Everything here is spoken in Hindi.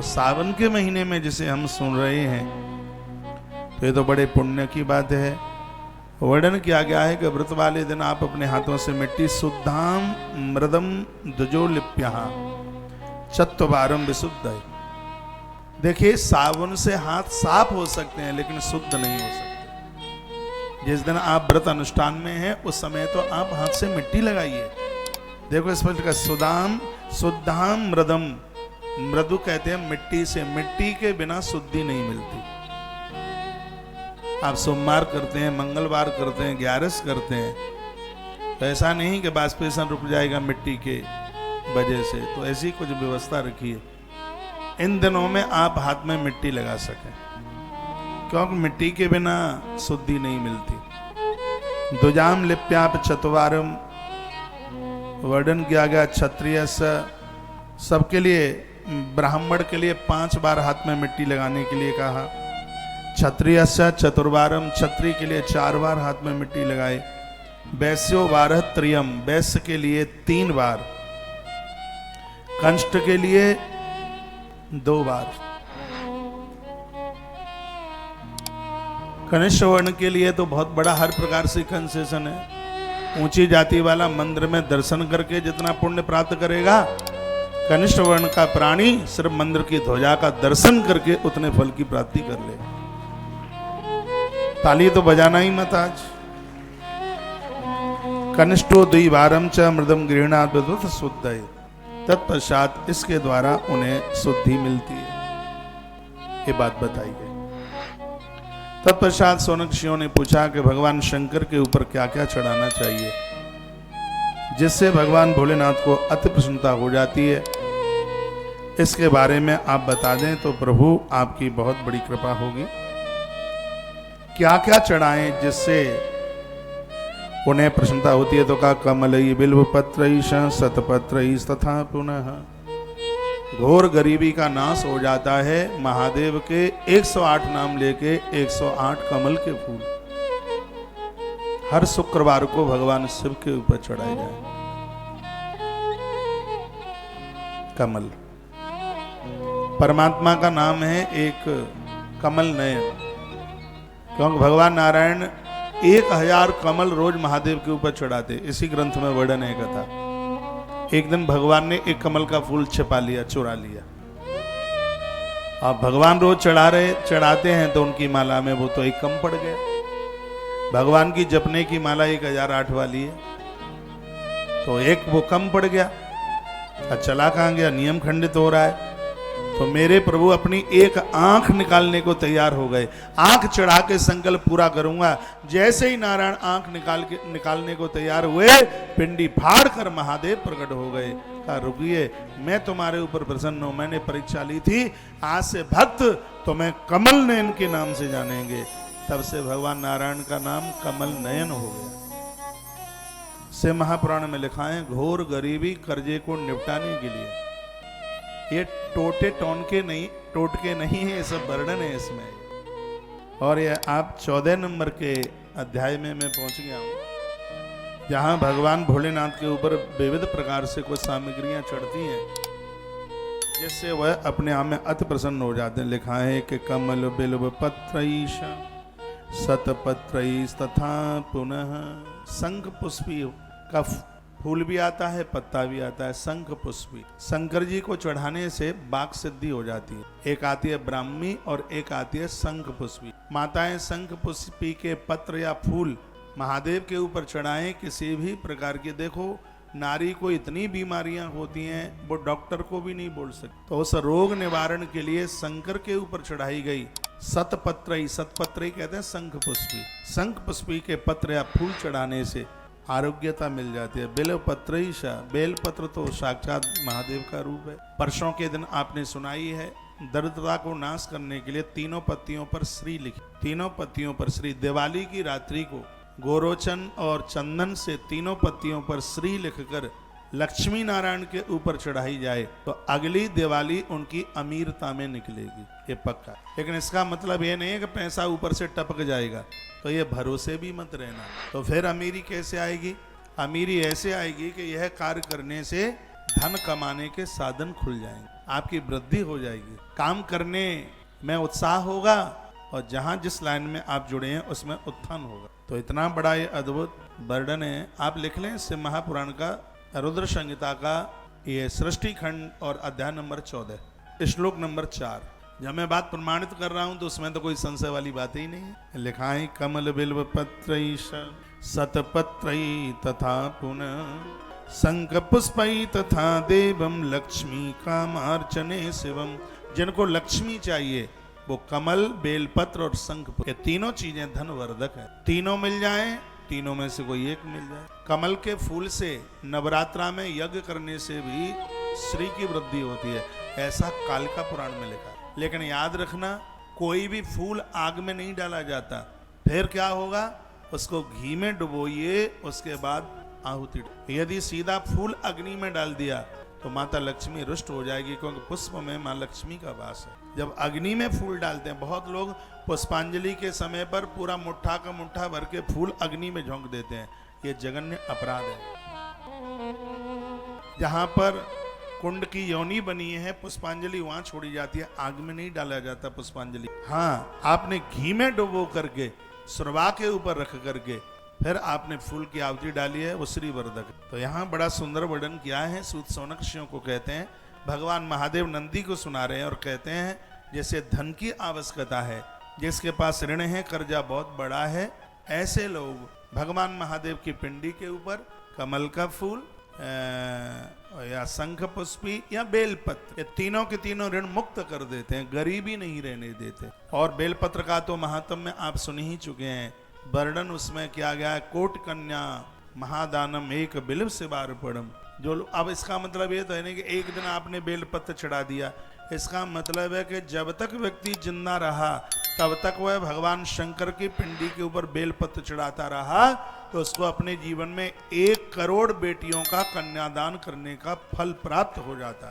और सावन के महीने में जिसे हम सुन रहे हैं, तो ये तो बड़े पुण्य की बात है। वर्णन किया गया है कि व्रत वाले दिन आप अपने हाथों से मिट्टी शुद्धाम मृदम दुजो लिप्या चत्वारम विशुद्ध। देखिए, साबुन से हाथ साफ हो सकते हैं लेकिन शुद्ध नहीं हो सकते। जिस दिन आप व्रत अनुष्ठान में हैं उस समय तो आप हाथ से मिट्टी लगाइए। देखो स्पष्ट का सुदाम शुद्धाम मृदम, मृदु कहते हैं मिट्टी से, मिट्टी के बिना शुद्धि नहीं मिलती। आप सोमवार करते हैं, मंगलवार करते हैं, ग्यारस करते हैं, तो ऐसा नहीं कि बाष्पीकरण रुक जाएगा मिट्टी के वजह से, तो ऐसी कुछ व्यवस्था रखिए इन दिनों में आप हाथ में मिट्टी लगा सकें, क्योंकि मिट्टी के बिना शुद्धि नहीं मिलती। दुजाम लिप्याप चतुवारम वर्णन किया गया क्षत्रिय सबके लिए, ब्राह्मण के लिए 5 बार हाथ में मिट्टी लगाने के लिए कहा। क्षत्रिय चतुर्वारम, क्षत्रिय के लिए 4 बार हाथ में मिट्टी लगाए। वैश्यो 12 त्रियम, वैश्य के लिए 3 बार, कंष्ट के लिए 2 बार, कनिष्ठ वर्ण के लिए तो बहुत बड़ा हर प्रकार से कंसेशन है। ऊंची जाति वाला मंदिर में दर्शन करके जितना पुण्य प्राप्त करेगा, कनिष्ठ वर्ण का प्राणी सिर्फ मंदिर की ध्वजा का दर्शन करके उतने फल की प्राप्ति कर ले। ताली तो बजाना ही मत आज। कनिष्ठो द्विवारम च मृदम गृहणात् विद्वत् शुद्ध, तत्पश्चात इसके द्वारा उन्हें शुद्धि मिलती है, ये बात बताई गई। तत्पश्चात सोनक्षियों ने पूछा कि भगवान शंकर के ऊपर क्या क्या चढ़ाना चाहिए जिससे भगवान भोलेनाथ को अति प्रसन्नता हो जाती है। इसके बारे में आप बता दें तो प्रभु आपकी बहुत बड़ी कृपा होगी। क्या क्या चढ़ाएं जिससे उन्हें प्रसन्नता होती है, तो कहा कमलई बिल्व पत्रई शतपत्रई तथा पुनः। घोर गरीबी का नाश हो जाता है महादेव के 108 नाम लेके 108 कमल के फूल हर शुक्रवार को भगवान शिव के ऊपर चढ़ाए जाए। कमल परमात्मा का नाम है एक कमल नयन, क्योंकि भगवान नारायण 1000 कमल रोज महादेव के ऊपर चढ़ाते। इसी ग्रंथ में वर्णन है कथा। एक दिन भगवान ने एक कमल का फूल छिपा लिया, चुरा लिया। अब भगवान रोज चढ़ाते हैं तो उनकी माला में वो तो एक कम पड़ गया। भगवान की जपने की माला 1008 वाली है, तो एक वो कम पड़ गया। चला कहाँ गया, नियम खंडित हो रहा है। तो मेरे प्रभु अपनी एक आंख निकालने को तैयार हो गए। आंख चढ़ा के संकल्प पूरा करूंगा। जैसे ही नारायण आंख निकालने को तैयार हुए, पिंडी फाड़ कर महादेव प्रकट हो गए। कहा रुकिए, मैं तुम्हारे ऊपर प्रसन्न हूं, मैंने परीक्षा ली थी, आज से भक्त तुम्हें कमल नयन के नाम से जानेंगे। तब से भगवान नारायण का नाम कमल नयन हो गया। से महापुराण में लिखा है, घोर गरीबी कर्जे को निपटाने के लिए, ये टोटके नहीं है, ये सब वर्णन है इसमें। और ये आप 14 नंबर के अध्याय में मैं पहुंच गया हूं, जहां भगवान भोलेनाथ के ऊपर विविध प्रकार से कुछ सामग्रियां चढ़ती हैं जिससे वह अपने आप में अति प्रसन्न हो जाते हैं। लिखा है कि कमल बिल्व पत्रईश शतपत्रईश तथा पुनः शंख पुष्पी का फूल भी आता है, पत्ता भी आता है। शंख पुष्पी शंकर जी को चढ़ाने से वाक सिद्धि हो जाती है। एक आती है ब्राह्मी और एक आती है शंख पुष्पी। माताएं शंख पुष्पी के पत्र या फूल महादेव के ऊपर चढ़ाएं किसी भी प्रकार के। देखो नारी को इतनी बीमारियां होती हैं वो डॉक्टर को भी नहीं बोल सकती, तो उस रोग निवारण के लिए शंकर के ऊपर चढ़ाई गई शतपत्रई, शतपत्रई कहते हैं शंख पुष्पी। शंख पुष्पी के पत्र या फूल चढ़ाने से आरोग्यता मिल जाती है। बेल पत्रईशा, बेल पत्र तो साक्षात महादेव का रूप है। परसों के दिन आपने सुनाई है, दरिद्रता को नाश करने के लिए 3 पत्तियों पर श्री लिखी। 3 पत्तियों पर श्री, दिवाली की रात्रि को गोरोचन और चंदन से 3 पत्तियों पर श्री लिखकर लक्ष्मी नारायण के ऊपर चढ़ाई जाए तो अगली दिवाली उनकी अमीरता में निकलेगी, ये पक्का। लेकिन इसका मतलब ये नहीं है कि पैसा ऊपर से टपक जाएगा, तो ये भरोसे भी मत रहना। तो फिर अमीरी कैसे आएगी? अमीरी ऐसे आएगी कि यह कार्य करने से धन कमाने के साधन खुल जाएंगे। आपकी वृद्धि हो जाएगी, काम करने में उत्साह होगा और जहां जिस लाइन में आप जुड़े हैं उसमें उत्थान होगा। तो इतना बड़ा ये अद्भुत वर्णन है, आप लिख लें इससे महापुराण का रुद्र संहिता का ये सृष्टि खंड और अध्याय नंबर 14 श्लोक नंबर 4। जब मैं बात प्रमाणित कर रहा हूं तो उसमें तो कोई संशय वाली बात ही नहीं है। लिखा है कमल बिल्व पत्रई सतपत्रई तथा पुनः शंख पुष्पई तथा देवम लक्ष्मी कामार्चने शिवम। जिनको लक्ष्मी चाहिए वो कमल, बेलपत्र और शंख, ये तीनों चीजें धन वर्धक है। तीनों मिल जाएं, तीनों में से कोई एक मिल जाए। कमल के फूल से नवरात्रा में यज्ञ करने से भी श्री की वृद्धि होती है, ऐसा कालिका पुराण में लिखा है। लेकिन याद रखना, कोई भी फूल आग में नहीं डाला जाता। फिर क्या होगा, उसको घी में डुबोइए, उसके बाद आहुति। यदि सीधा फूल अग्नि में डाल दिया तो माता लक्ष्मी रुष्ट हो जाएगी, क्योंकि पुष्प में माँ लक्ष्मी का वास है। जब अग्नि में फूल डालते हैं, बहुत लोग पुष्पांजलि के समय पर पूरा मुट्ठा का मुट्ठा भर के फूल अग्नि में झोंक देते हैं, ये जघन्य अपराध है। जहां पर कुंड की योनि बनी है, पुष्पांजलि वहां छोड़ी जाती है, आग में नहीं डाला जाता पुष्पांजलि। हाँ, आपने घी में डुबो करके सुरवा के ऊपर रख करके फिर आपने फूल की आहुति डाली है, वो श्री वर्धक। तो यहाँ बड़ा सुंदर वर्णन किया है। सूत सौनक ऋषियों को कहते हैं, भगवान महादेव नंदी को सुना रहे हैं और कहते हैं जैसे धन की आवश्यकता है, जिसके पास ऋण है, कर्जा बहुत बड़ा है, ऐसे लोग भगवान महादेव की पिंडी के ऊपर कमल का फूल या शंख पुष्पी या बेलपत्र, ये तीनों के तीनों ऋण मुक्त कर देते हैं, गरीबी नहीं रहने देते। और बेलपत्र का तो महात्म्य आप सुन ही चुके हैं, वर्णन उसमें किया गया है, कोट कन्या महादानम एक बिल्व शिवार्पणम। जो अब इसका मतलब ये तो है नहीं कि एक दिन आपने बेलपत्र चढ़ा दिया, इसका मतलब है कि जब तक व्यक्ति जिंदा रहा तब तक वह भगवान शंकर की पिंडी के ऊपर बेलपत्र चढ़ाता रहा, तो उसको अपने जीवन में 1 करोड़ बेटियों का कन्यादान करने का फल प्राप्त हो जाता है।